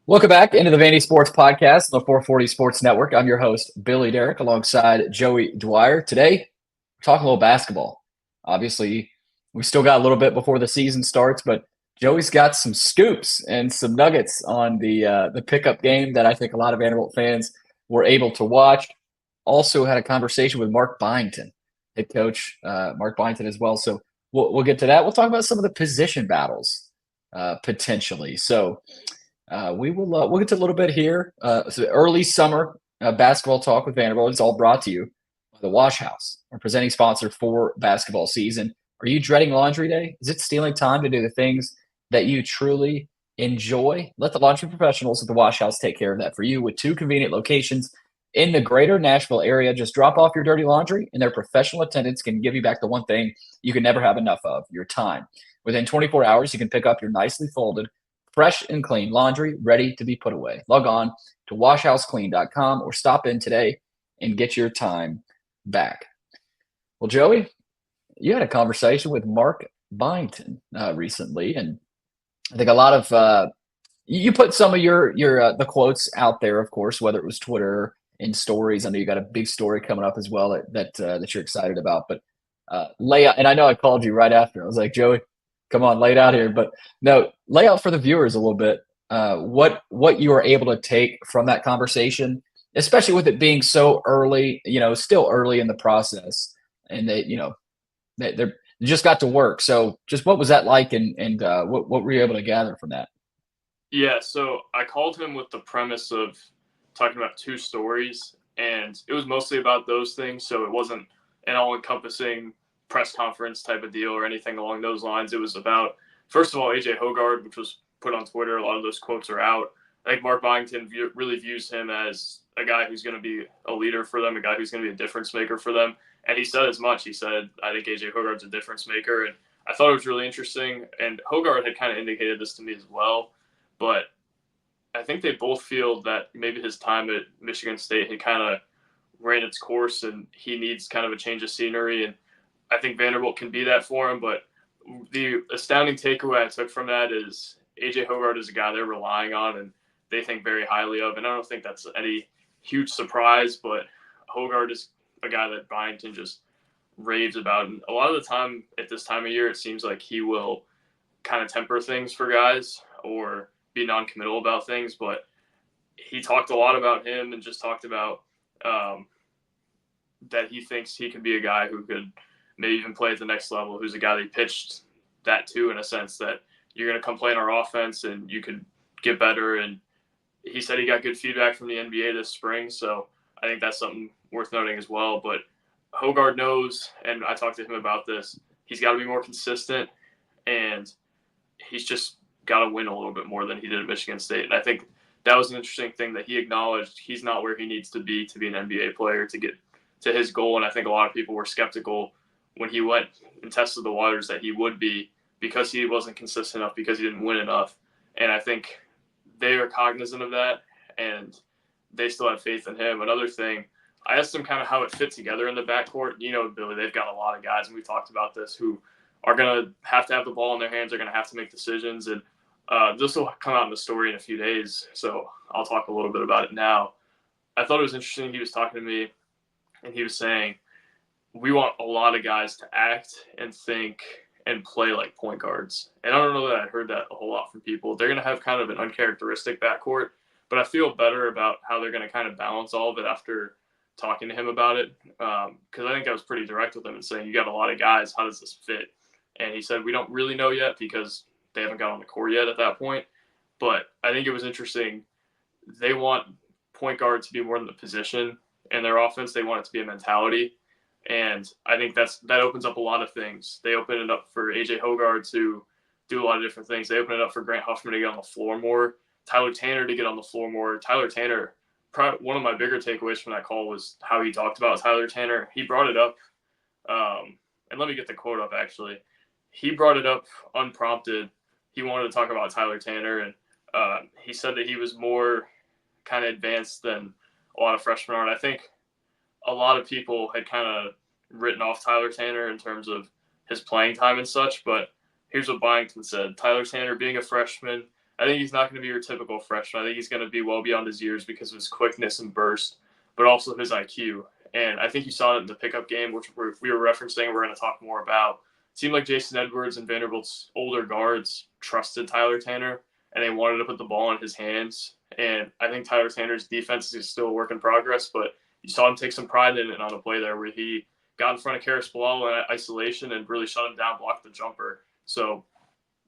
Welcome back into the Vandy Sports Podcast on the 440 Sports Network. I'm your host, Billy Derrick, alongside Joey Dwyer. Today, we're talking a little basketball. Obviously, we still got a little bit before the season starts, but Joey's got some scoops and some nuggets on the pickup game that I think a lot of Vanderbilt fans were able to watch. Also had a conversation with Mark Byington, head coach Mark Byington as well. So we'll get to that. We'll talk about some of the position battles potentially. So we'll get to a little bit here. So early summer basketball talk with Vanderbilt. It's all brought to you by the Wash House, our presenting sponsor for basketball season. Are you dreading laundry day? Is it stealing time to do the things that you truly enjoy? Let the laundry professionals at the Wash House take care of that for you with 2 convenient locations in the greater Nashville area. Just drop off your dirty laundry, and their professional attendants can give you back the one thing you can never have enough of: your time. Within 24 hours, you can pick up your nicely folded, fresh and clean laundry ready to be put away. Log on to washhouseclean.com or stop in today and get your time back. Well, Joey, you had a conversation with Mark Byington recently, and I think a lot of you put some of your the quotes out there, of course, whether it was Twitter and stories. I know you got a big story coming up as well that you're excited about. But lay out, and I know I called you right after. I was like, Joey, come on, lay it out here. But no, lay out for the viewers a little bit what you were able to take from that conversation, especially with it being so early, still early in the process, and they just got to work. So just what was that like, and what were you able to gather from that? Yeah, so I called him with the premise of talking about 2 stories, and it was mostly about those things. So it wasn't an all-encompassing press conference type of deal or anything along those lines. It was about, first of all, AJ Hoggard, which was put on Twitter. A lot of those quotes are out. I think Mark Byington really views him as a guy who's going to be a leader for them, a guy who's going to be a difference maker for them. And he said as much. He said, I think AJ Hoggard's a difference maker. And I thought it was really interesting. And Hoggard had kind of indicated this to me as well. But I think they both feel that maybe his time at Michigan State had kind of ran its course and he needs kind of a change of scenery. And I think Vanderbilt can be that for him. But the astounding takeaway I took from that is AJ Hoggard is a guy they're relying on and they think very highly of. And I don't think that's any huge surprise, but Hoggard is a guy that Byington just raves about. And a lot of the time at this time of year, it seems like he will kind of temper things for guys or be non-committal about things, but he talked a lot about him and just talked about that he thinks he could be a guy who could maybe even play at the next level, who's a guy they pitched that to, in a sense that you're going to come play in our offense and you could get better. And he said he got good feedback from the NBA this spring, so I think that's something worth noting as well. But Hoggard knows, and I talked to him about this, he's got to be more consistent, and he's just got to win a little bit more than he did at Michigan State. And I think that was an interesting thing that he acknowledged. He's not where he needs to be an NBA player to get to his goal. And I think a lot of people were skeptical when he went and tested the waters that he would be, because he wasn't consistent enough, because he didn't win enough. And I think they are cognizant of that, and they still have faith in him. Another thing, I asked him kind of how it fit together in the backcourt. Billy, they've got a lot of guys, and we've talked about this, who are going to have the ball in their hands. They're going to have to make decisions. And this will come out in the story in a few days, so I'll talk a little bit about it now. I thought it was interesting. He was talking to me, and he was saying, we want a lot of guys to act and think and play like point guards. And I don't know that I heard that a whole lot from people. They're going to have kind of an uncharacteristic backcourt, but I feel better about how they're going to kind of balance all of it after talking to him about it, because I think I was pretty direct with him and saying, you got a lot of guys. How does this fit? And he said, we don't really know yet because they haven't got on the court yet at that point. But I think it was interesting. They want point guard to be more than the position in their offense. They want it to be a mentality. And I think that opens up a lot of things. They open it up for AJ Hoggard to do a lot of different things. They open it up for Grant Huffman to get on the floor more, Tyler Tanner to get on the floor more. Tyler Tanner, probably one of my bigger takeaways from that call was how he talked about Tyler Tanner. He brought it up, and let me get the quote up, actually. He brought it up unprompted. He wanted to talk about Tyler Tanner, and he said that he was more kind of advanced than a lot of freshmen are. And I think a lot of people had kind of written off Tyler Tanner in terms of his playing time and such, but here's what Byington said. Tyler Tanner, being a freshman, I think he's not going to be your typical freshman. I think he's going to be well beyond his years because of his quickness and burst, but also his IQ. And I think you saw it in the pickup game, which we were referencing. We're going to talk more about. It seemed like Jason Edwards and Vanderbilt's older guards trusted Tyler Tanner, and they wanted to put the ball in his hands. And I think Tyler Tanner's defense is still a work in progress, but you saw him take some pride in it on a play there where he got in front of Karis Bilal in isolation and really shut him down, blocked the jumper. So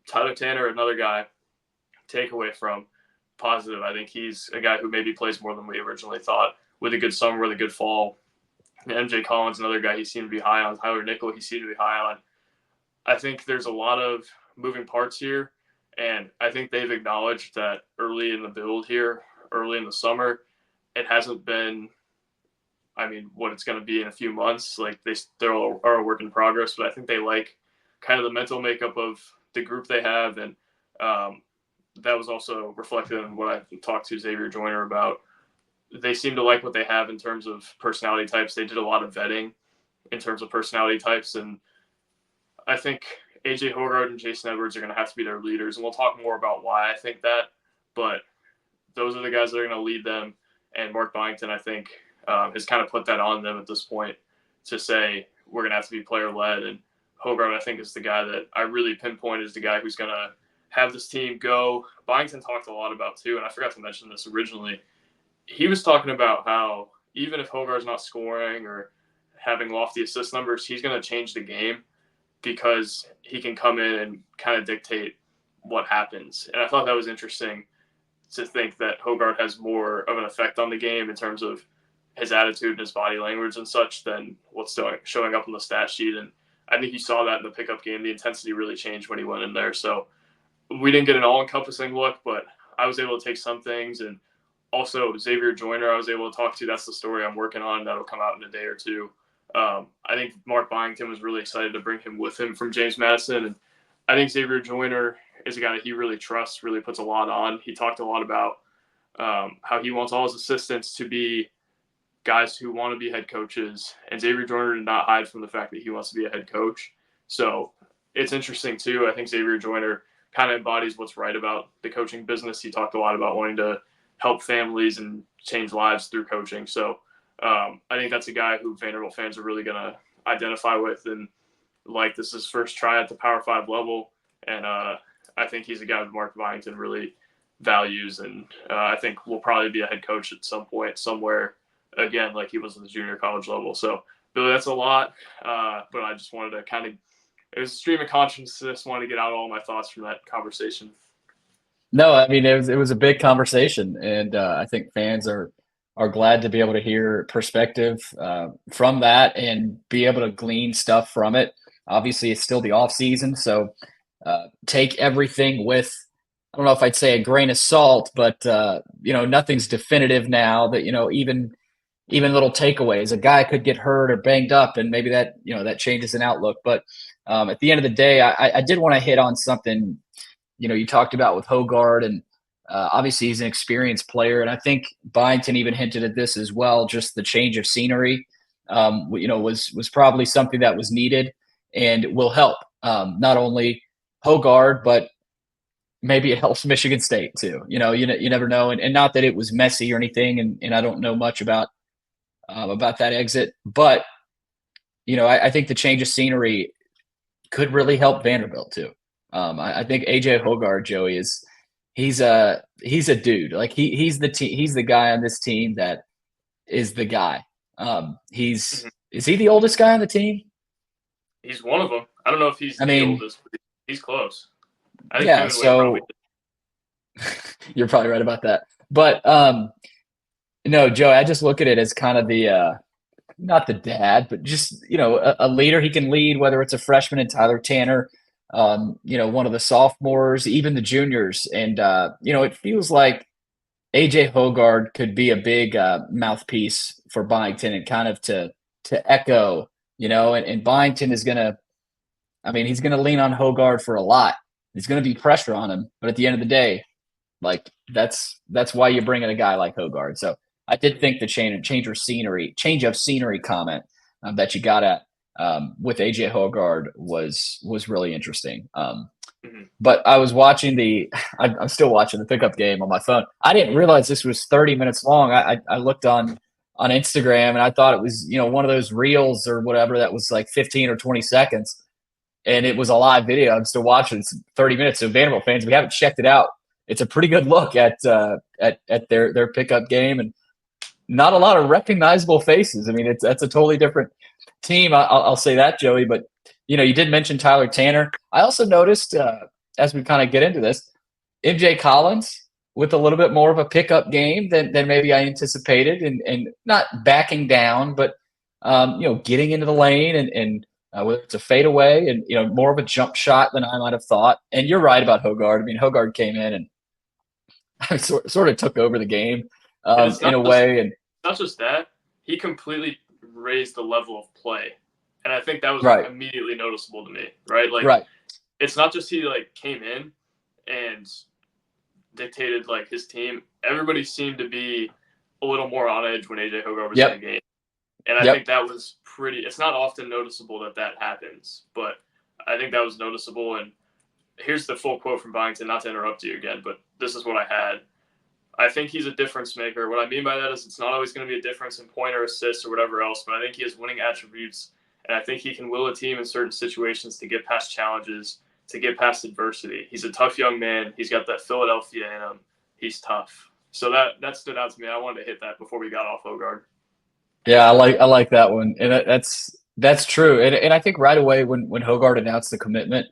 Tyler Tanner, another guy, takeaway from positive. I think he's a guy who maybe plays more than we originally thought with a good summer, with a good fall. And MJ Collins, another guy he seemed to be high on. Tyler Nickel, he seemed to be high on. I think there's a lot of moving parts here, and I think they've acknowledged that early in the build here, early in the summer, it hasn't been, what it's going to be in a few months. Like they still are a work in progress, but I think they like kind of the mental makeup of the group they have, and that was also reflected in what I talked to Xavier Joyner about. They seem to like what they have in terms of personality types. They did a lot of vetting in terms of personality types, and I think AJ Hoggard and Jason Edwards are going to have to be their leaders, and we'll talk more about why I think that, but those are the guys that are going to lead them, and Mark Byington, I think, has kind of put that on them at this point to say we're going to have to be player-led, and Hoggard, I think, is the guy that I really pinpoint as the guy who's going to have this team go. Byington talked a lot about, too, and I forgot to mention this originally. He was talking about how even if Hoggard's not scoring or having lofty assist numbers, he's going to change the game because he can come in and kind of dictate what happens. And I thought that was interesting to think that Hoggard has more of an effect on the game in terms of his attitude and his body language and such than what's showing up on the stat sheet. And I think you saw that in the pickup game. The intensity really changed when he went in there. So we didn't get an all-encompassing look, but I was able to take some things. And also Xavier Joyner I was able to talk to. That's the story I'm working on. That'll come out in a day or two. I think Mark Byington was really excited to bring him with him from James Madison. And I think Xavier Joyner is a guy that he really trusts, really puts a lot on. He talked a lot about how he wants all his assistants to be guys who want to be head coaches. And Xavier Joyner did not hide from the fact that he wants to be a head coach. So it's interesting, too. I think Xavier Joyner kind of embodies what's right about the coaching business. He talked a lot about wanting to help families and change lives through coaching. So I think that's a guy who Vanderbilt fans are really going to identify with. And like, this is his first try at the Power 5 level. And I think he's a guy that Mark Byington really values. And I think will probably be a head coach at some point, somewhere, again, like he was at the junior college level. So, Billy, that's a lot. But I just wanted to kind of, it was a stream of consciousness. Wanted to get out all my thoughts from that conversation. No, I mean, it was a big conversation, and I think fans are glad to be able to hear perspective from that and be able to glean stuff from it. Obviously, it's still the off season, so take everything with, I don't know if I'd say a grain of salt, but nothing's definitive now. That even little takeaways, a guy could get hurt or banged up, and maybe that that changes an outlook. But at the end of the day, I did want to hit on something you talked about with Hoggard, and obviously he's an experienced player, and I think Byington even hinted at this as well. Just the change of scenery, was probably something that was needed and will help not only Hoggard, but maybe it helps Michigan State too. You never know, and not that it was messy or anything, and I don't know much about that exit, but I think the change of scenery could really help Vanderbilt too. I think AJ Hoggard, Joey, he's a dude. Like he's the guy on this team that is the guy. Is he the oldest guy on the team? He's one of them. I don't know if he's the oldest, but he's close. I think yeah, so you're probably right about that. But no, Joey, I just look at it as kind of the not the dad, but just a leader. He can lead, whether it's a freshman in Tyler Tanner, one of the sophomores, even the juniors. And, it feels like AJ Hoggard could be a big mouthpiece for Byington and kind of to echo, and Byington is he's going to lean on Hoggard for a lot. There's going to be pressure on him. But at the end of the day, like that's why you're bringing a guy like Hoggard. So I did think the change of scenery comment that you got at with AJ Hoggard was really interesting. Mhm. But I was watching I'm still watching the pickup game on my phone. I didn't realize this was 30 minutes long. I looked on Instagram and I thought it was, one of those reels or whatever that was like 15 or 20 seconds. And it was a live video. I'm still watching. It's 30 minutes. So Vanderbilt fans, we haven't checked it out. It's a pretty good look at their pickup game, and not a lot of recognizable faces. I mean, that's a totally different team. I'll say that, Joey. But you did mention Tyler Tanner. I also noticed as we kind of get into this, MJ Collins with a little bit more of a pickup game than maybe I anticipated, and not backing down, but getting into the lane and whether it's a fadeaway and more of a jump shot than I might have thought. And you're right about Hogard. I mean, Hogard came in and sort of took over the game And it's in not a just way. And not just that, he completely raised the level of play. And I think that was right, immediately noticeable to me, right? Like right, it's not just he like came in and dictated like his team. Everybody seemed to be a little more on edge when AJ Hogarth was in the yep, game. And I yep. think that was it's not often noticeable that happens, but I think that was noticeable. And here's the full quote from Byington, not to interrupt you again, but this is what I had. I think he's a difference maker. What I mean by that is it's not always going to be a difference in point or assist or whatever else, but I think he has winning attributes, and I think he can will a team in certain situations to get past challenges, to get past adversity. He's a tough young man. He's got that Philadelphia in him. He's tough. So that stood out to me. I wanted to hit that before we got off Hogard. Yeah, I like that one, and that's true. And I think right away when Hogard announced the commitment,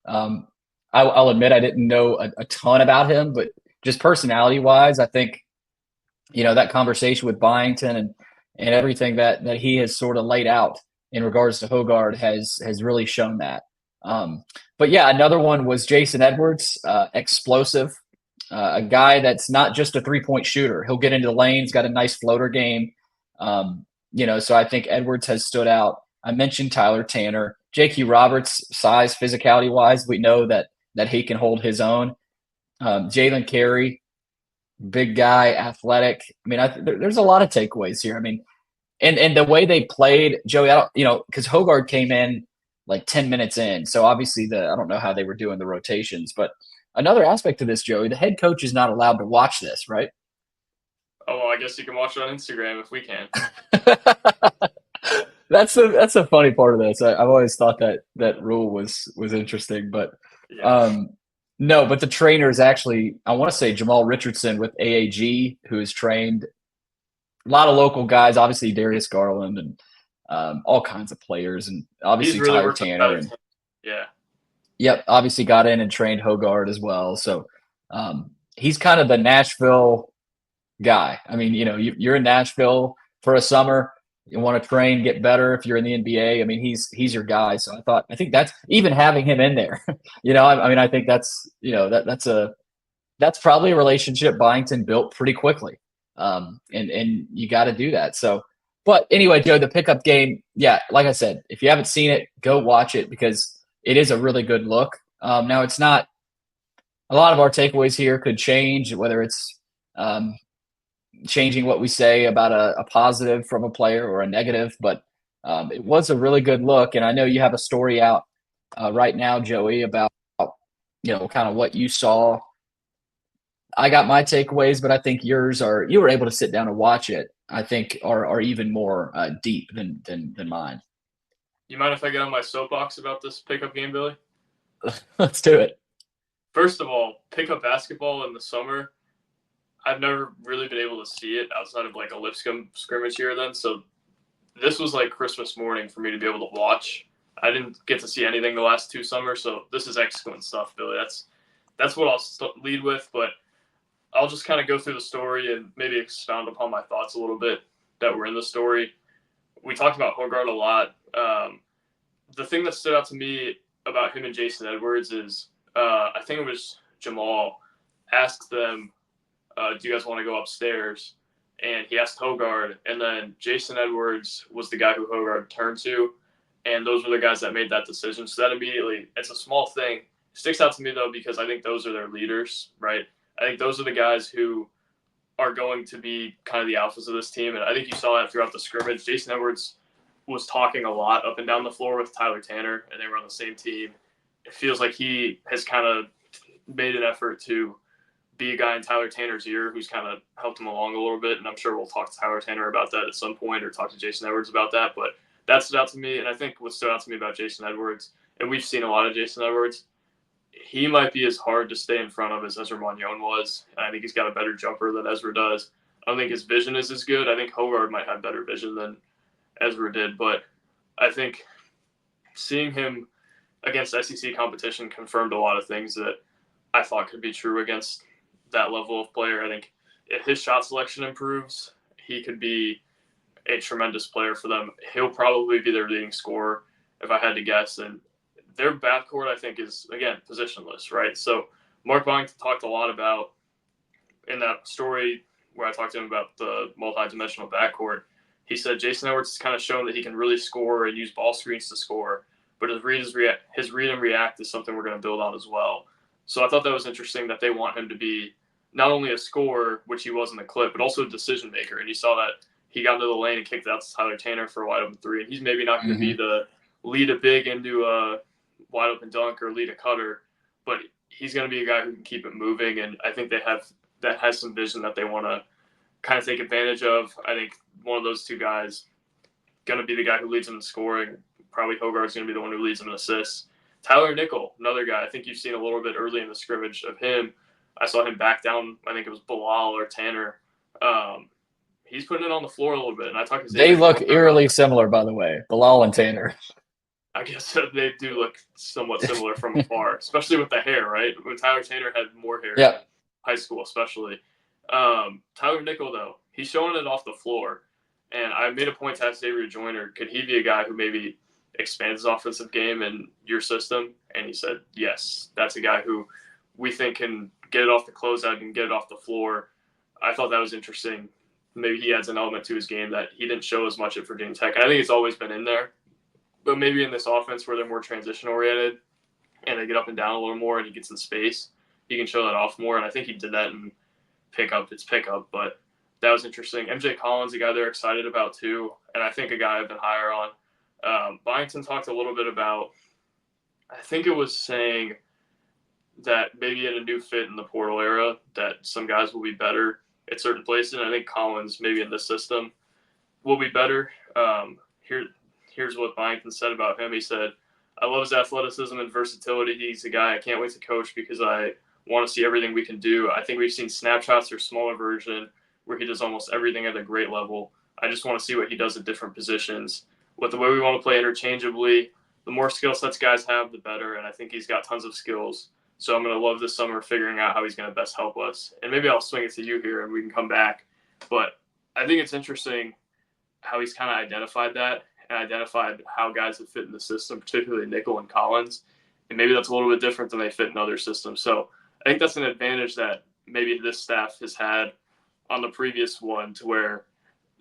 um, I'll admit I didn't know a ton about him, but just personality wise, I think that conversation with Byington and everything that he has sort of laid out in regards to Hogard has really shown that. But yeah, another one was Jason Edwards, explosive, a guy that's not just a 3-point shooter. He'll get into the lanes, got a nice floater game. So I think Edwards has stood out. I mentioned Tyler Tanner, J.Q. Roberts, size, physicality wise, we know that he can hold his own. Jalen Carey, big guy, athletic. I mean, there's a lot of takeaways here. I mean, and the way they played, Joey, I don't, because Hogard came in like 10 minutes in, so obviously I don't know how they were doing the rotations, but another aspect of this, Joey, the head coach is not allowed to watch this, right? Oh, well, I guess you can watch it on Instagram if we can. That's a funny part of this. I've always thought that rule was interesting, but Yeah. um, no. But the trainer is actually, I want to say, Jamal Richardson with AAG, who has trained a lot of local guys, obviously Darius Garland and all kinds of players, and He's obviously really Tyler worked on Tanner, Tyler and Tanner. Yeah. yep, obviously got in and trained Hogard as well. So he's kind of the Nashville guy. I mean, you're in Nashville for a summer. You want to train, get better. If you're in the NBA, I mean, he's your guy. So I think that's even having him in there. I mean, I think that's probably a relationship Byington built pretty quickly. And you got to do that. So, but anyway, Joe, the pickup game, yeah, like I said, if you haven't seen it, go watch it because it is a really good look. Now, it's not a lot of our takeaways here could change, whether it's changing what we say about a positive from a player or a negative, but it was a really good look. And I know you have a story out right now, Joey, about kind of what you saw. I got my takeaways, but I think you were able to sit down and watch it. I think are even more deep than mine. You mind if I get on my soapbox about this pickup game, Billy? Let's do it. First of all, pickup basketball in the summer, I've never really been able to see it outside of like a Lipscomb scrimmage here then. So this was like Christmas morning for me to be able to watch. I didn't get to see anything the last 2 summers, so this is excellent stuff, Billy. That's what I'll lead with, but I'll just kind of go through the story and maybe expound upon my thoughts a little bit that were in the story. We talked about Hogard a lot. The thing that stood out to me about him and Jason Edwards is I think it was Jamal asked them, do you guys want to go upstairs? And he asked Hogard, and then Jason Edwards was the guy who Hogard turned to, and those were the guys that made that decision. So that immediately, it's a small thing. It sticks out to me, though, because I think those are their leaders, right? I think those are the guys who are going to be kind of the alphas of this team, and I think you saw that throughout the scrimmage. Jason Edwards was talking a lot up and down the floor with Tyler Tanner, and they were on the same team. it feels like he has kind of made an effort to be a guy in Tyler Tanner's ear who's kind of helped him along a little bit. And I'm sure we'll talk to Tyler Tanner about that at some point or talk to Jason Edwards about that. But that stood out to me. And I think what stood out to me about Jason Edwards, and we've seen a lot of Jason Edwards, he might be as hard to stay in front of as Ezra Manjon was. And I think he's got a better jumper than Ezra does. I don't think his vision is as good. I think Hogard might have better vision than Ezra did. But I think seeing him against SEC competition confirmed a lot of things that I thought could be true against that level of player. I think if his shot selection improves, he could be a tremendous player for them. He'll probably be their leading scorer if I had to guess. And their backcourt, I think, is, again, positionless, right? So Mark Byington talked a lot about, in that story where I talked to him about the multi-dimensional backcourt, he said Jason Edwards has kind of shown that he can really score and use ball screens to score, but his read and react is something we're going to build on as well. So I thought that was interesting that they want him to be not only a scorer, which he was in the clip, but also a decision maker. And you saw that he got into the lane and kicked out to Tyler Tanner for a wide open three. And he's maybe not going to be the lead a big into a wide open dunk or lead a cutter, but he's going to be a guy who can keep it moving. And I think that has some vision that they want to kind of take advantage of. I think one of those two guys going to be the guy who leads them in scoring. Probably Hogard's going to be the one who leads them in assists. Tyler Nickel, another guy. I think you've seen a little bit early in the scrimmage of him. I saw him back down. I think it was Bilal or Tanner. He's putting it on the floor a little bit. And I talked to They look eerily similar, by the way, Bilal and Tanner. I guess they do look somewhat similar from afar, especially with the hair, right? When Tyler Tanner had more hair in high school, especially. Tyler Nickel, though, he's showing it off the floor. And I made a point to ask Xavier Joyner, could he be a guy who maybe expands his offensive game in your system? And he said, yes, that's a guy who we think can get it off the closeout and get it off the floor. I thought that was interesting. Maybe he adds an element to his game that he didn't show as much at Virginia Tech. And I think it's always been in there. But maybe in this offense where they're more transition-oriented and they get up and down a little more and he gets in space, he can show that off more. And I think he did that in pickup. But that was interesting. MJ Collins, a guy they're excited about too, and I think a guy I've been higher on. Byington talked a little bit about, I think it was saying that maybe in a new fit in the portal era that some guys will be better at certain places. And I think Collins, maybe in this system, will be better. Here's what Byington said about him. He said, I love his athleticism and versatility. He's a guy I can't wait to coach because I want to see everything we can do. I think we've seen snapshots or smaller version where he does almost everything at a great level. I just want to see what he does at different positions. With the way we want to play interchangeably, the more skill sets guys have, the better. And I think he's got tons of skills. So I'm going to love this summer figuring out how he's going to best help us. And maybe I'll swing it to you here and we can come back. But I think it's interesting how he's kind of identified that and identified how guys have fit in the system, particularly Nickel and Collins. And maybe that's a little bit different than they fit in other systems. So I think that's an advantage that maybe this staff has had on the previous one, to where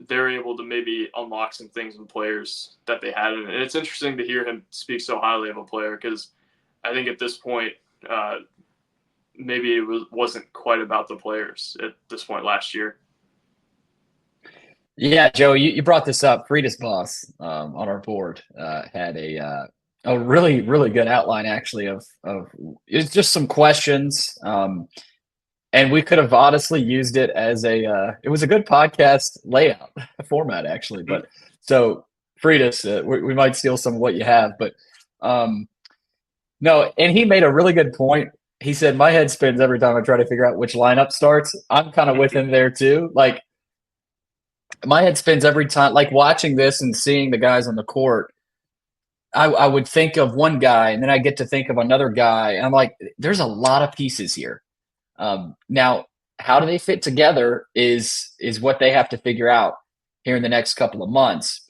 they're able to maybe unlock some things in players that they had. And it's interesting to hear him speak so highly of a player, because I think at this point, maybe it wasn't quite about the players at this point last year. Yeah, Joe, you brought this up. Frida's boss on our board had a really, really good outline, actually, of it's just some questions. And we could have honestly used it as it was a good podcast layout format, actually. But so, Frida's, we might steal some of what you have. But no, and he made a really good point. He said, my head spins every time I try to figure out which lineup starts. I'm kind of with him there, too. Like, my head spins every time, like watching this and seeing the guys on the court. I would think of one guy, and then I get to think of another guy. And I'm like, there's a lot of pieces here. Now, how do they fit together is what they have to figure out here in the next couple of months.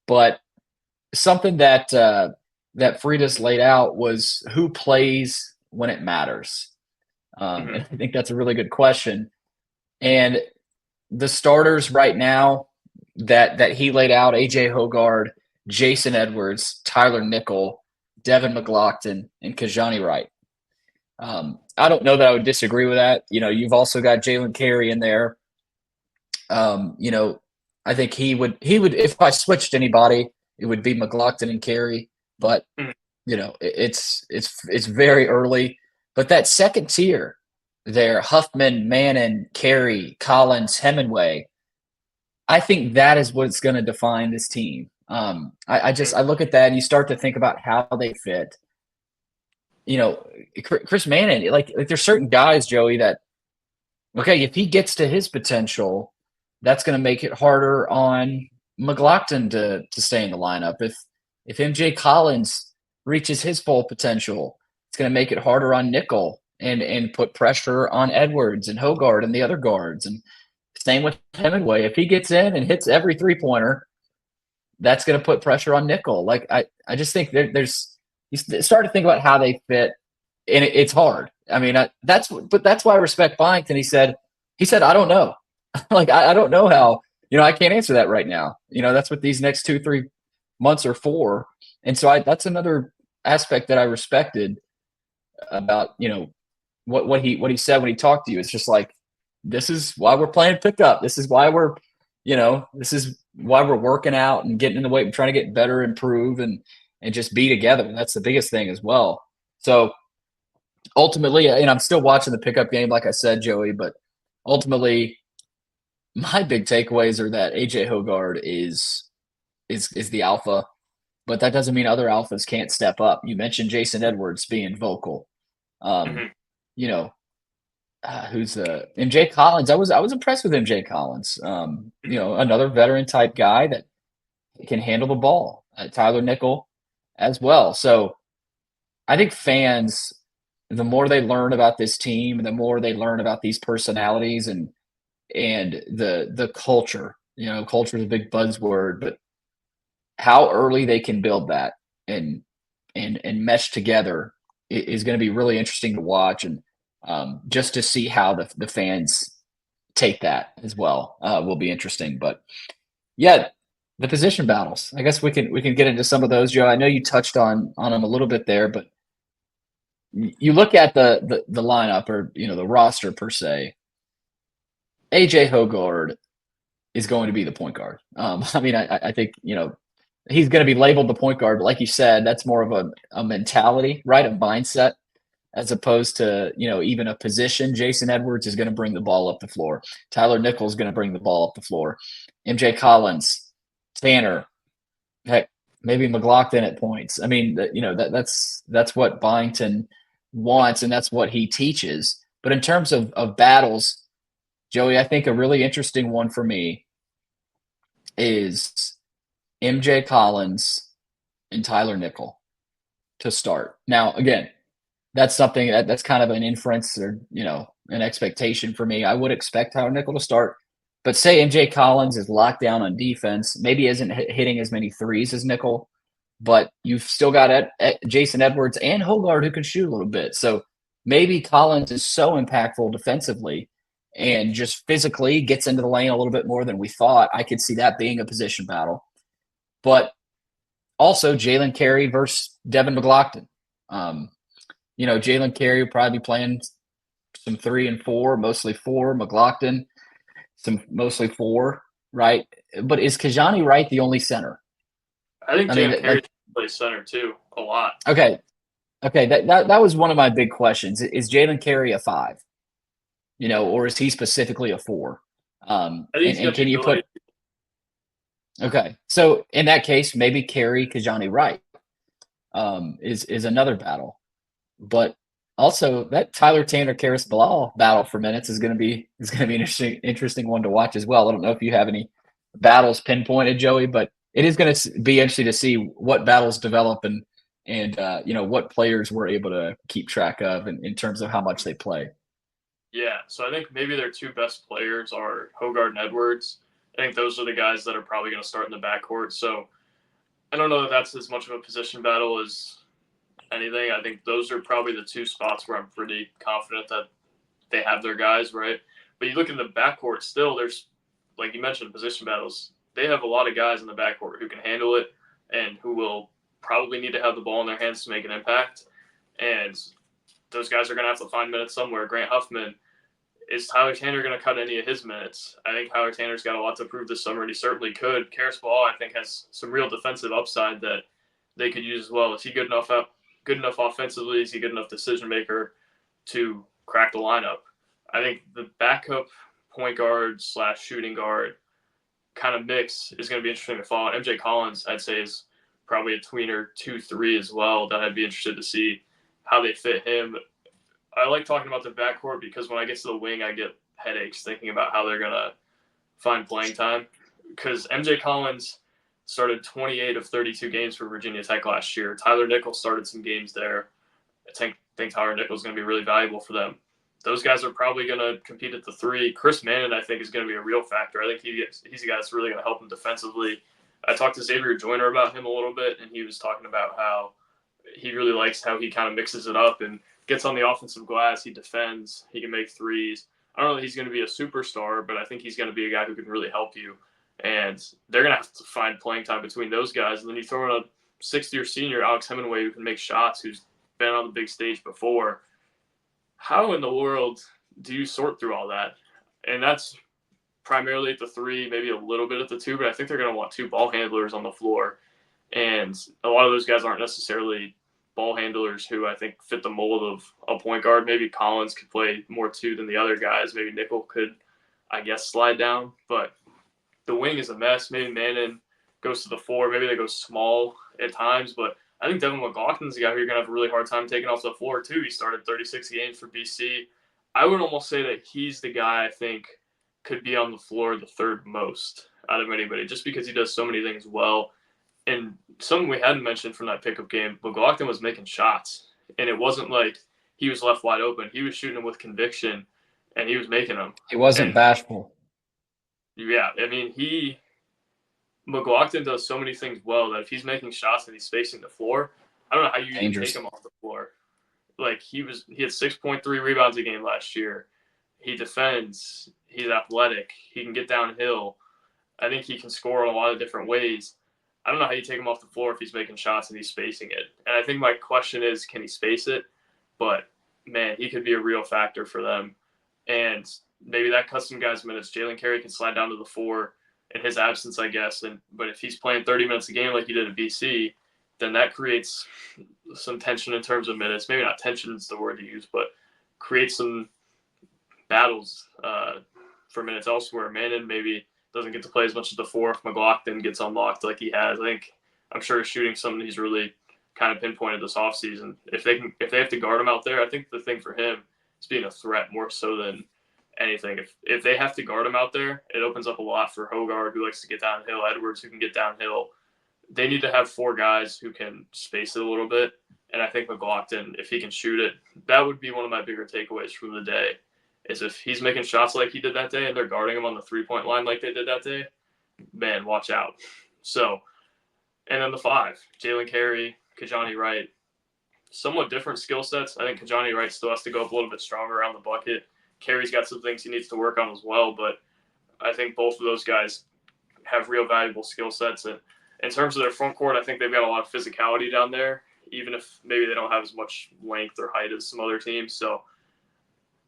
But something that Frida's laid out was who plays when it matters. And I think that's a really good question. And the starters right now that he laid out, AJ Hogard, Jason Edwards, Tyler Nickel, Devin McLaughlin, and Kajani Wright. I don't know that I would disagree with that. You know, you've also got Jalen Carey in there. You know, I think he would, if I switched anybody, it would be McLaughlin and Carey. But it's very early, but that second tier there, Huffman, Mannon, Carey, Collins, Hemingway, I think that is what's going to define this team. I look at that and you start to think about how they fit. Chris Mannon, like there's certain guys, Joey, that okay, if he gets to his potential, that's going to make it harder on McLaughlin to stay in the lineup. If MJ Collins reaches his full potential, it's going to make it harder on Nickel and put pressure on Edwards and Hogard and the other guards. And same with Hemingway. If he gets in and hits every 3-pointer, that's going to put pressure on Nickel. Like I just think there's you start to think about how they fit, and it's hard. I mean, that's why I respect Byington. He said I don't know. Like I don't know how. I can't answer that right now. That's what these next 2-3 months are for. And so that's another aspect that I respected about what he said when he talked to you. It's just like, this is why we're playing pickup. This is why this is why we're working out and getting in the weight and trying to get better, improve, and just be together. And that's the biggest thing as well. So ultimately, I'm still watching the pickup game, like I said, Joey, but ultimately my big takeaways are that AJ Hogard is the alpha, but that doesn't mean other alphas can't step up. You mentioned Jason Edwards being vocal. Mm-hmm. Who's the MJ Collins? I was impressed with MJ Collins. Another veteran type guy that can handle the ball. Tyler Nickel as well. So I think fans, the more they learn about this team, the more they learn about these personalities and the culture. Culture is a big buzzword, but how early they can build that and mesh together is going to be really interesting to watch, and just to see how the fans take that as well will be interesting. But yeah, the position battles. I guess we can get into some of those, Joe. I know you touched on them a little bit there, but you look at the lineup or the roster per se. AJ Hogard is going to be the point guard. I mean, I think he's going to be labeled the point guard, but like you said, that's more of a mentality, right? A mindset, as opposed to, even a position. Jason Edwards is going to bring the ball up the floor. Tyler Nickel is going to bring the ball up the floor. MJ Collins, Tanner, heck, maybe McLaughlin at points. I mean, that's what Byington wants, and that's what he teaches. But in terms of battles, Joey, I think a really interesting one for me is MJ Collins and Tyler Nickel to start. Now, again, that's something that's kind of an inference or, an expectation for me. I would expect Tyler Nickel to start, but say MJ Collins is locked down on defense, maybe isn't hitting as many threes as Nickel, but you've still got Jason Edwards and Hogard who can shoot a little bit. So maybe Collins is so impactful defensively and just physically gets into the lane a little bit more than we thought. I could see that being a position battle. But also Jalen Carey versus Devin McLaughlin. Jalen Carey will probably be playing some 3 and 4, mostly 4. McLaughlin, some mostly 4, right? But is Kajani Wright the only center? I think Jalen Carey plays center too, a lot. Okay. That was one of my big questions. Is Jalen Carey a 5? Or is he specifically a 4? I think and can you put? Okay, so in that case, maybe Carey Kajani Wright is another battle, but also that Tyler Tanner Karis Bilal battle for minutes is going to be an interesting one to watch as well. I don't know if you have any battles pinpointed, Joey, but it is going to be interesting to see what battles develop and what players we're able to keep track of in terms of how much they play. Yeah, so I think maybe their 2 best players are Hogard and Edwards. I think those are the guys that are probably going to start in the backcourt. So I don't know that that's as much of a position battle as anything. I think those are probably the 2 spots where I'm pretty confident that they have their guys, right? But you look in the backcourt still, there's, like you mentioned, position battles. They have a lot of guys in the backcourt who can handle it and who will probably need to have the ball in their hands to make an impact. And those guys are going to have to find minutes somewhere. Grant Huffman, is Tyler Tanner going to cut any of his minutes? I think Tyler Tanner's got a lot to prove this summer, and he certainly could. Karis Bilal, I think, has some real defensive upside that they could use as well. Is he good enough good enough offensively? Is he a good enough decision maker to crack the lineup? I think the backup point guard / shooting guard kind of mix is going to be interesting to follow. MJ Collins, I'd say, is probably a tweener 2-3 as well that I'd be interested to see how they fit him. I like talking about the backcourt because when I get to the wing, I get headaches thinking about how they're going to find playing time. Because MJ Collins started 28 of 32 games for Virginia Tech last year. Tyler Nichols started some games there. I think Tyler Nichols is going to be really valuable for them. Those guys are probably going to compete at the 3. Chris Mannon, I think, is going to be a real factor. I think he's a guy that's really going to help him defensively. I talked to Xavier Joyner about him a little bit, and he was talking about how he really likes how he kind of mixes it up and gets on the offensive glass. He defends. He can make threes. I don't know that he's going to be a superstar, but I think he's going to be a guy who can really help you. And they're going to have to find playing time between those guys. And then you throw in a sixth-year senior, Alex Hemingway, who can make shots, who's been on the big stage before. How in the world do you sort through all that? And that's primarily at the 3, maybe a little bit at the 2, but I think they're going to want 2 ball handlers on the floor. And a lot of those guys aren't necessarily ball handlers who I think fit the mold of a point guard. Maybe Collins could play more 2 than the other guys. Maybe Nickel could, I guess, slide down. But the wing is a mess. Maybe Mannon goes to the 4. Maybe they go small at times, but I think Devin McLaughlin's a guy who you're going to have a really hard time taking off the floor, too. He started 36 games for BC. I would almost say that he's the guy I think could be on the floor the 3rd most out of anybody, just because he does so many things well. And something we hadn't mentioned from that pickup game, McLaughlin was making shots. And it wasn't like he was left wide open. He was shooting them with conviction, and he was making them. He wasn't bashful. Yeah, I mean, McLaughlin does so many things well that if he's making shots and he's spacing the floor, I don't know how you even take him off the floor. Like he had 6.3 rebounds a game last year. He defends. He's athletic. He can get downhill. I think he can score in a lot of different ways. I don't know how you take him off the floor if he's making shots and he's spacing it. And I think my question is, can he space it? But, man, he could be a real factor for them. And maybe that cuts some guys' minutes. Jalen Carey can slide down to the 4 in his absence, I guess. But if he's playing 30 minutes a game like he did at BC, then that creates some tension in terms of minutes. Maybe not tension is the word to use, but creates some battles for minutes elsewhere. Mannon maybe doesn't get to play as much as the 4 if McLaughlin gets unlocked like he has. I'm sure shooting something he's really kind of pinpointed this offseason. If they have to guard him out there, I think the thing for him is being a threat more so than anything. If they have to guard him out there, it opens up a lot for Hogarth, who likes to get downhill, Edwards, who can get downhill. They need to have 4 guys who can space it a little bit. And I think McLaughlin, if he can shoot it, that would be one of my bigger takeaways from the day, is if he's making shots like he did that day and they're guarding him on the 3-point line like they did that day, man, watch out. So, and then the 5, Jalen Carey, Kajani Wright, somewhat different skill sets. I think Kajani Wright still has to go up a little bit stronger around the bucket. Carey's got some things he needs to work on as well, but I think both of those guys have real valuable skill sets. And in terms of their front court, I think they've got a lot of physicality down there, even if maybe they don't have as much length or height as some other teams. So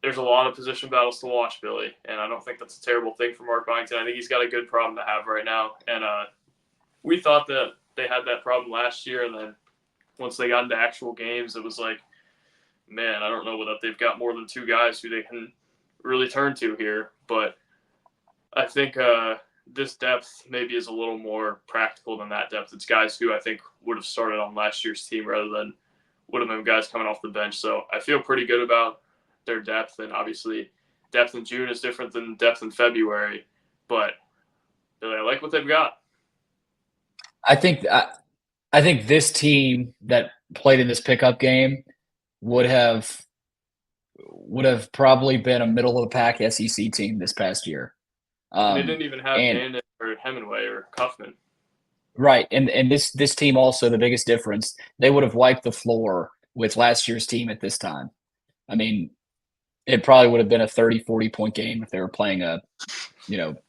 there's a lot of position battles to watch, Billy, and I don't think that's a terrible thing for Mark Byington. I think he's got a good problem to have right now. And we thought that they had that problem last year, and then once they got into actual games, it was like, man, I don't know whether they've got more than 2 guys who they can really turn to here. But I think this depth maybe is a little more practical than that depth. It's guys who I think would have started on last year's team rather than would have been guys coming off the bench. So I feel pretty good about their depth, and obviously depth in June is different than depth in February, but I like what they've got. I think this team that played in this pickup game would have probably been a middle of the pack SEC team this past year. They didn't even have Bandit or Hemingway or Kaufman. Right, and this team also, the biggest difference, they would have wiped the floor with last year's team at this time. I mean, it probably would have been a 30, 40-point game if they were playing a,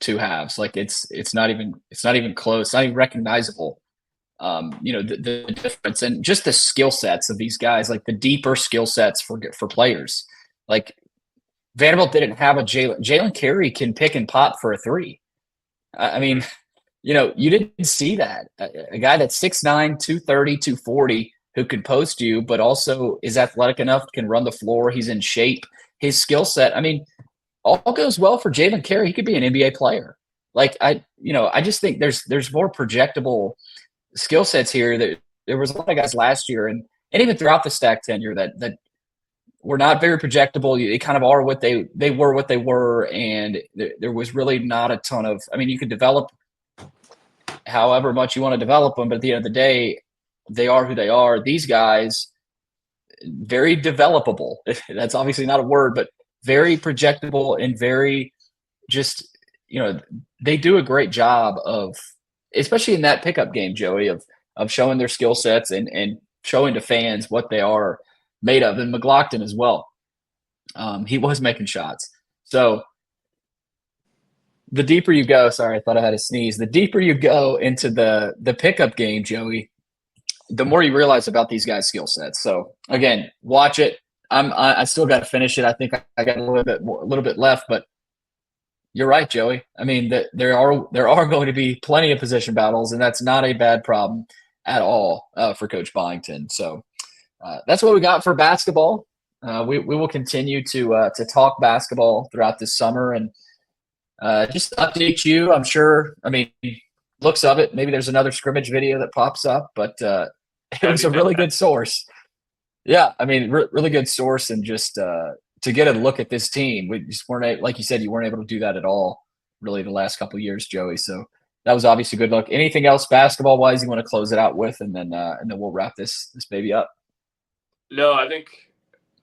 2 halves. Like it's not even close, it's not even recognizable. The difference and just the skill sets of these guys, like the deeper skill sets for players. Like Vanderbilt didn't have a Jalen Carey can pick and pop for a 3. I mean, you didn't see that. A guy that's 6'9", 230, 240 who can post you, but also is athletic enough, can run the floor. He's in shape. His skill set. I mean, all goes well for Jalen Carey. He could be an NBA player. Like I just think there's more projectable skill sets here. That there was a lot of guys last year, and even throughout the stack tenure that were not very projectable. They kind of are what they were what they were, and there was really not a ton of. I mean, you could develop however much you want to develop them, but at the end of the day, they are who they are. These guys, very developable. That's obviously not a word, but very projectable and very just they do a great job of, especially in that pickup game, Joey, of showing their skill sets and showing to fans what they are made of. And McLaughlin as well. He was making shots. So the deeper you go, sorry, I thought I had a sneeze. The deeper you go into the pickup game, Joey, the more you realize about these guys' skill sets. So again, watch it. I still got to finish it. I think I got a little bit left, but you're right, Joey. I mean, there are going to be plenty of position battles, and that's not a bad problem at all for Coach Byington. So that's what we got for basketball. We will continue to talk basketball throughout this summer and just update you. I'm sure. I mean, looks of it, maybe there's another scrimmage video that pops up, but it was a really good source. Yeah, I mean, really good source, and just to get a look at this team, we just weren't like you said, you weren't able to do that at all, really, the last couple of years, Joey. So that was obviously a good look. Anything else basketball wise you want to close it out with, and then we'll wrap this baby up. No, I think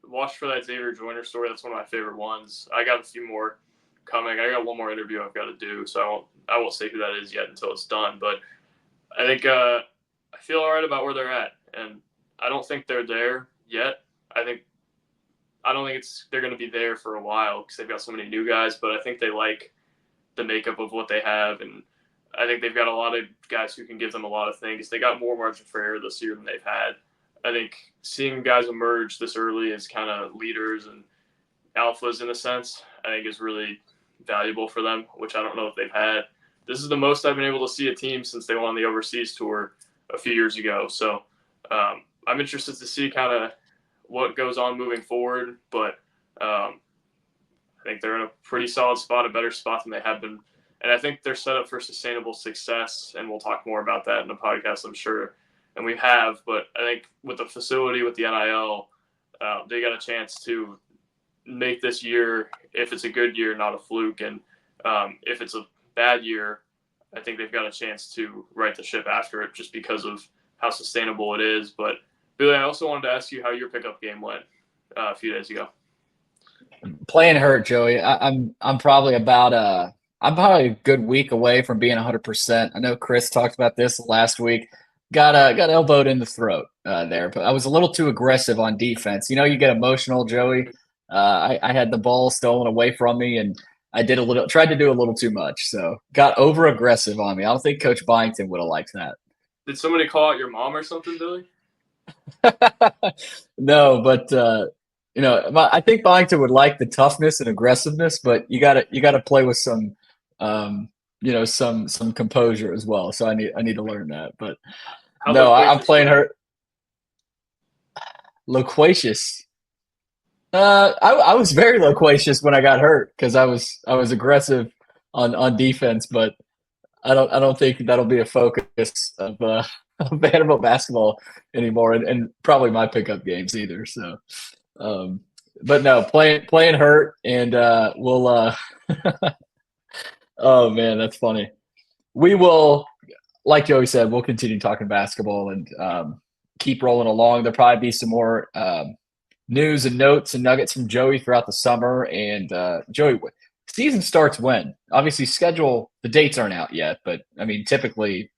watch for that Xavier Joyner story. That's one of my favorite ones. I got a few more coming. I got one more interview I've got to do, so I won't say who that is yet until it's done. But I think I feel all right about where they're at, and I don't think they're there yet. I don't think they're going to be there for a while because they've got so many new guys. But I think they like the makeup of what they have, and I think they've got a lot of guys who can give them a lot of things. They got more margin for error this year than they've had. I think seeing guys emerge this early as kind of leaders and alphas in a sense, I think is really valuable for them, which I don't know if they've had. This is the most I've been able to see a team since they won the overseas tour a few years ago. So I'm interested to see kind of what goes on moving forward, but I think they're in a pretty solid spot, a better spot than they have been. And I think they're set up for sustainable success, and we'll talk more about that in the podcast, I'm sure. And we have, but I think with the facility, with the NIL, they got a chance to make this year, if it's a good year, not a fluke. And if it's a bad year, I think they've got a chance to right the ship after it just because of how sustainable it is. But Billy, I also wanted to ask you how your pickup game went a few days ago. Playing hurt, Joey. I'm probably I'm probably a good week away from being 100%. I know Chris talked about this last week. Got elbowed in the throat there, but I was a little too aggressive on defense. You get emotional, Joey. I had the ball stolen away from me, and I tried to do a little too much, so got over aggressive on me. I don't think Coach Byington would have liked that. Did somebody call out your mom or something, Billy? No, but I think Byington would like the toughness and aggressiveness, but you gotta play with some some composure as well. So I need to learn that. But no, I'm playing her loquacious. I was very loquacious when I got hurt because I was aggressive on defense, but I don't think that'll be a focus of of Vanderbilt basketball anymore, and probably my pickup games either. So, but no, playing hurt, and we'll. Oh man, that's funny. We will, like Joey said, we'll continue talking basketball and keep rolling along. There'll probably be some more news and notes and nuggets from Joey throughout the summer. And Joey, season starts when? Obviously, the dates aren't out yet, but I mean, typically,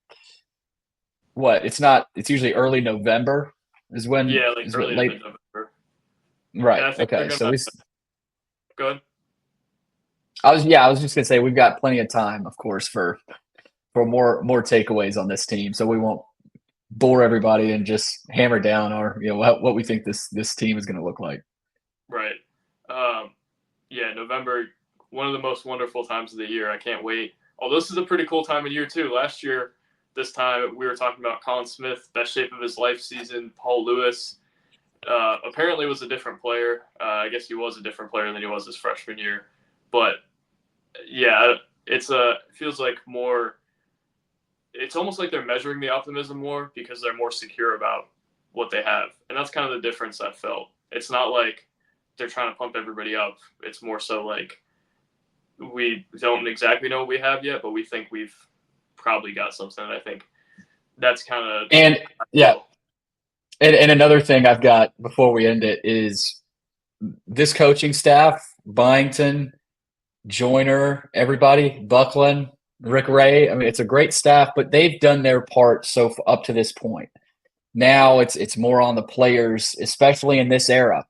it's usually early November is when. Yeah, like early late November. Right. Okay. So go ahead. I was just gonna say we've got plenty of time, of course, for more takeaways on this team, so we won't bore everybody and just hammer down what we think this team is going to look like. Right. Yeah, November, one of the most wonderful times of the year. I can't wait. Although this is a pretty cool time of year too. Last year, this time we were talking about Colin Smith, best shape of his life season. Paul Lewis apparently was a different player. I guess he was a different player than he was his freshman year. But yeah, it feels like more. It's almost like they're measuring the optimism more because they're more secure about what they have, and that's kind of the difference I felt. It's not like they're trying to pump everybody up. It's more so like we don't exactly know what we have yet, but we think we've probably got something. I think that's kind of And yeah, and another thing I've got before we end it is this coaching staff: Byington, Joyner, everybody, Buckland, Rick Ray. I mean, it's a great staff, but they've done their part up to this point. Now it's more on the players, especially in this era,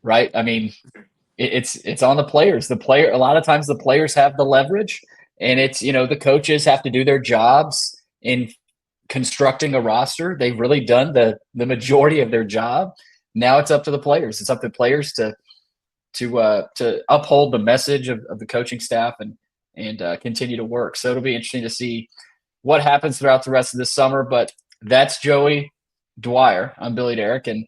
right? I mean, it's on the players. A lot of times the players have the leverage, and it's the coaches have to do their jobs in constructing a roster. They've really done the majority of their job. Now it's up to the players. It's up to the players to uphold the message of the coaching staff and continue to work. So it'll be interesting to see what happens throughout the rest of the summer. But that's Joey Dwyer. I'm Billy Derrick, and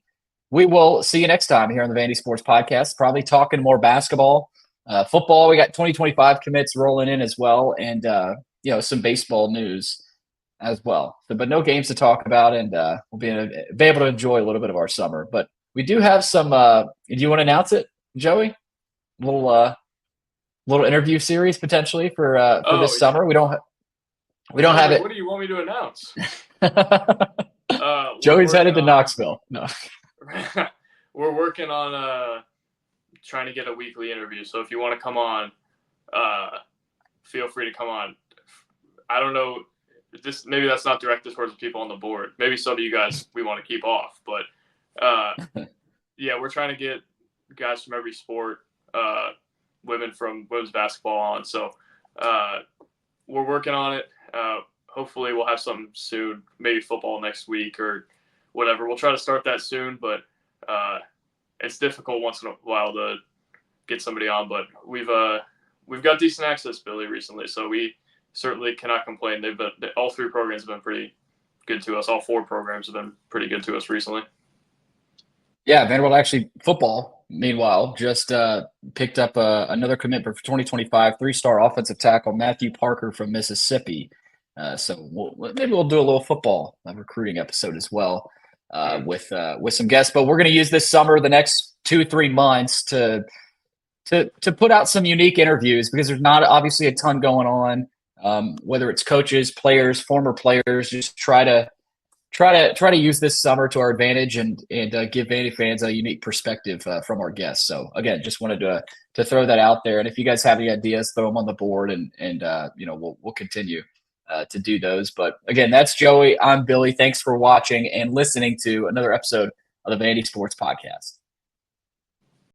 we will see you next time here on the Vandy Sports Podcast. Probably talking more basketball, football. We got 2025 commits rolling in as well, and some baseball news as well. So, but no games to talk about, and we'll be able to enjoy a little bit of our summer. But we do have some. Do you want to announce it, Joey? Little interview series potentially for this summer. We don't have it. What do you want me to announce? Joey's headed to Knoxville. No. We're working on trying to get a weekly interview. So if you want to come on, feel free to come on. I don't know. Maybe that's not directed towards the people on the board. Maybe some of you guys we want to keep off. But yeah, we're trying to get guys from every sport, women from women's basketball on. So we're working on it. Hopefully we'll have something soon, maybe football next week or whatever. We'll try to start that soon, but it's difficult once in a while to get somebody on. But we've got decent access, Billy, recently, so we certainly cannot complain. All three programs have been pretty good to us. All four programs have been pretty good to us recently. Yeah, Vanderbilt actually football, meanwhile, just picked up another commitment for 2025, three-star offensive tackle Matthew Parker from Mississippi. So maybe we'll do a little football recruiting episode as well with some guests. But we're going to use this summer, the next 2-3 months, to put out some unique interviews because there's not obviously a ton going on. Whether it's coaches, players, former players, just try to use this summer to our advantage and give Vandy fans a unique perspective from our guests. So again, just wanted to throw that out there. And if you guys have any ideas, throw them on the board, and we'll continue to do those. But again, that's Joey. I'm Billy. Thanks for watching and listening to another episode of the Vandy Sports Podcast.